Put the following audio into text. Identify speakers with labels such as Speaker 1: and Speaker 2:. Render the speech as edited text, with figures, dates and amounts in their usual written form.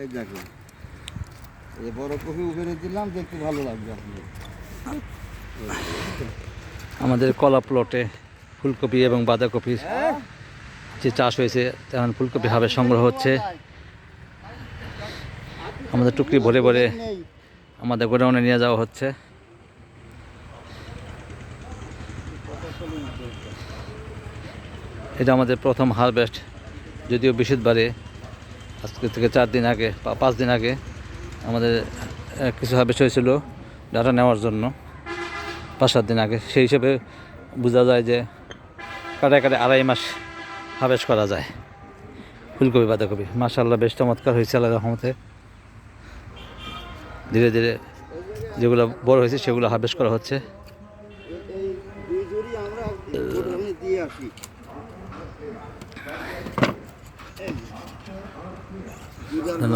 Speaker 1: এই দেখুন, এই বড় কপি উপরে দিলাম, দেখতে ভালো লাগবে আপনার।
Speaker 2: আমাদের কলা প্লটে ফুলকপি এবং বাঁধাকপির যে চাষ হয়েছে তেমন ফুলকপি হাবে সংগ্রহ হচ্ছে। আমাদের টুকরি ভরে ভরে আমাদের গোডাউনে নিয়ে যাওয়া হচ্ছে। এটা আমাদের প্রথম হারভেস্ট, যদিও বৃহস্পতিবারে আজকে থেকে 4 দিন আগে 5 দিন আগে আমাদের কিছু হারভেস্ট হয়েছিল ডাটা নেওয়ার জন্য 5-7 দিন আগে। সেই হিসেবে বোঝা যায় যে কাটায় কাটায় 2.5 মাস হারভেস্ট করা যায় ফুলকপি বাঁধাকপি। মাশাআল্লাহ বেশ চমৎকার হয়েছে আল্লাহর রহমতে। ধীরে ধীরে যেগুলো বড় হয়েছে সেগুলো হারভেস্ট করা হচ্ছে।
Speaker 1: এই দুই জুড়ি আমরা গোডাউনে দিয়ে আসি।
Speaker 2: ধন্যবাদ।